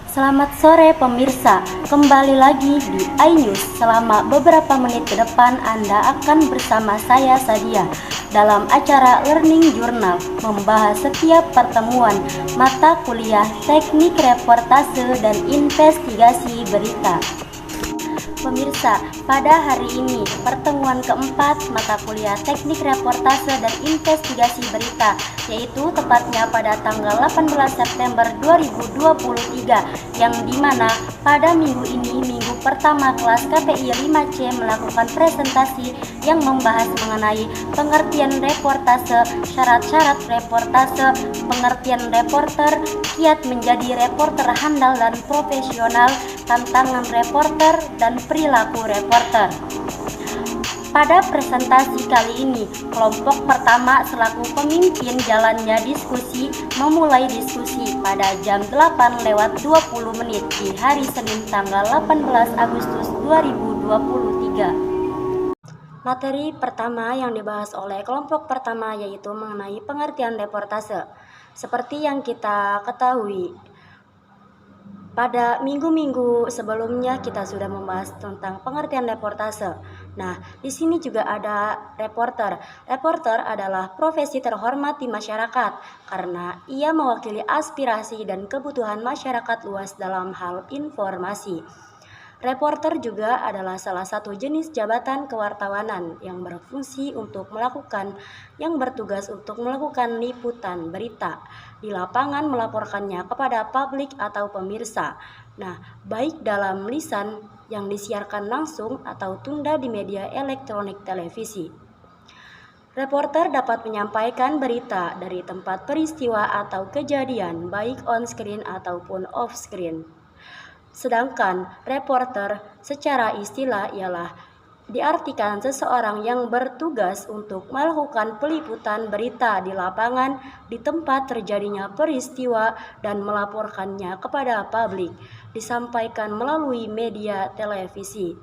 Selamat sore pemirsa, kembali lagi di iNews. Selama beberapa menit ke depan Anda akan bersama saya Sadia dalam acara Learning Journal, membahas setiap pertemuan mata kuliah teknik reportase dan investigasi berita. Pemirsa, pada hari ini pertemuan keempat mata kuliah teknik reportase dan investigasi berita, yaitu tepatnya pada tanggal 18 September 2023, yang dimana pada minggu ini, minggu pertama kelas KPI 5C melakukan presentasi yang membahas mengenai pengertian reportase, syarat-syarat reportase, pengertian reporter, kiat menjadi reporter handal dan profesional, tantangan reporter, dan perilaku reporter. Pada presentasi kali ini, kelompok pertama selaku pemimpin jalannya diskusi memulai diskusi pada jam 8:20 di hari Senin tanggal 18 Agustus 2023. Materi pertama yang dibahas oleh kelompok pertama yaitu mengenai pengertian reportase. Seperti yang kita ketahui, pada minggu-minggu sebelumnya kita sudah membahas tentang pengertian reportase. Nah, di sini juga ada reporter. Reporter adalah profesi terhormat di masyarakat karena ia mewakili aspirasi dan kebutuhan masyarakat luas dalam hal informasi. Reporter juga adalah salah satu jenis jabatan kewartawanan yang bertugas untuk melakukan liputan berita di lapangan, melaporkannya kepada publik atau pemirsa. Nah, baik dalam lisan yang disiarkan langsung atau tunda di media elektronik televisi. Reporter dapat menyampaikan berita dari tempat peristiwa atau kejadian baik on screen ataupun off screen. Sedangkan reporter secara istilah ialah diartikan seseorang yang bertugas untuk melakukan peliputan berita di lapangan di tempat terjadinya peristiwa dan melaporkannya kepada publik, disampaikan melalui media televisi.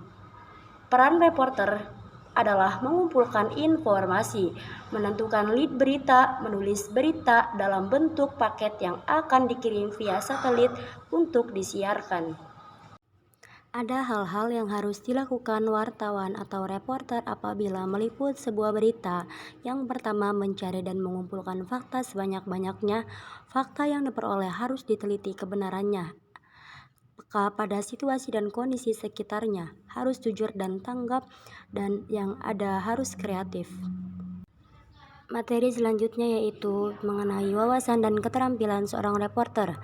Peran reporter adalah mengumpulkan informasi, menentukan lead berita, menulis berita dalam bentuk paket yang akan dikirim via satelit untuk disiarkan. Ada hal-hal yang harus dilakukan wartawan atau reporter apabila meliput sebuah berita. Yang pertama, mencari dan mengumpulkan fakta sebanyak-banyaknya. Fakta yang diperoleh harus diteliti kebenarannya, peka pada situasi dan kondisi sekitarnya, harus jujur dan tanggap, dan yang ada harus kreatif. Materi selanjutnya yaitu mengenai wawasan dan keterampilan seorang reporter.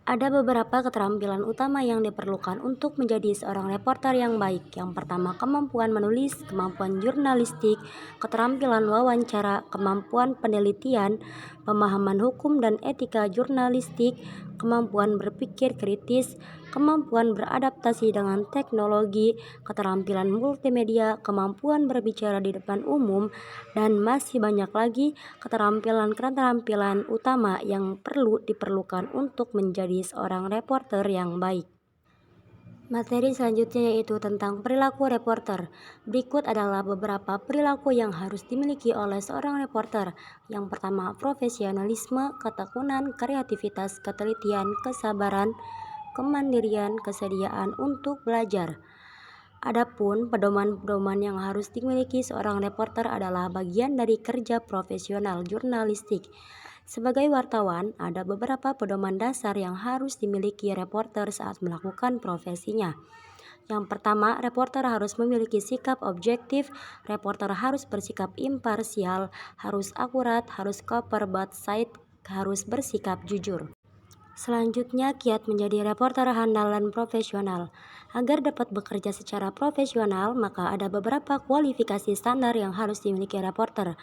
Ada beberapa keterampilan utama yang diperlukan untuk menjadi seorang reporter yang baik. Yang pertama, kemampuan menulis, kemampuan jurnalistik, keterampilan wawancara, kemampuan penelitian, pemahaman hukum dan etika jurnalistik, kemampuan berpikir kritis, kemampuan beradaptasi dengan teknologi, keterampilan multimedia, kemampuan berbicara di depan umum, dan masih banyak lagi keterampilan-keterampilan utama yang diperlukan untuk menjadi seorang reporter yang baik. Materi selanjutnya yaitu tentang perilaku reporter. Berikut adalah beberapa perilaku yang harus dimiliki oleh seorang reporter. Yang pertama, profesionalisme, ketekunan, kreativitas, ketelitian, kesabaran, kemandirian, kesediaan untuk belajar. Adapun pedoman-pedoman yang harus dimiliki seorang reporter adalah bagian dari kerja profesional jurnalistik. Sebagai wartawan, ada beberapa pedoman dasar yang harus dimiliki reporter saat melakukan profesinya. Yang pertama, reporter harus memiliki sikap objektif, reporter harus bersikap imparsial, harus akurat, harus cover both side, harus bersikap jujur. Selanjutnya, kiat menjadi reporter handal dan profesional. Agar dapat bekerja secara profesional, maka ada beberapa kualifikasi standar yang harus dimiliki reporter.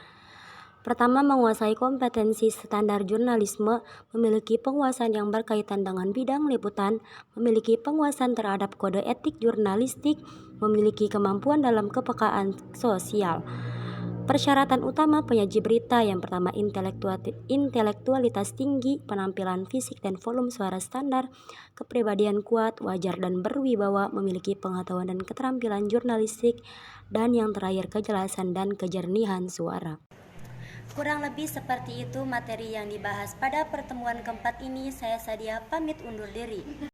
Pertama, menguasai kompetensi standar jurnalisme, memiliki penguasaan yang berkaitan dengan bidang liputan, memiliki penguasaan terhadap kode etik jurnalistik, memiliki kemampuan dalam kepekaan sosial. Persyaratan utama penyaji berita yang pertama, intelektualitas tinggi, penampilan fisik dan volume suara standar, kepribadian kuat, wajar dan berwibawa, memiliki pengetahuan dan keterampilan jurnalistik, dan yang terakhir kejelasan dan kejernihan suara. Kurang lebih seperti itu materi yang dibahas pada pertemuan keempat ini. Saya Sadia pamit undur diri.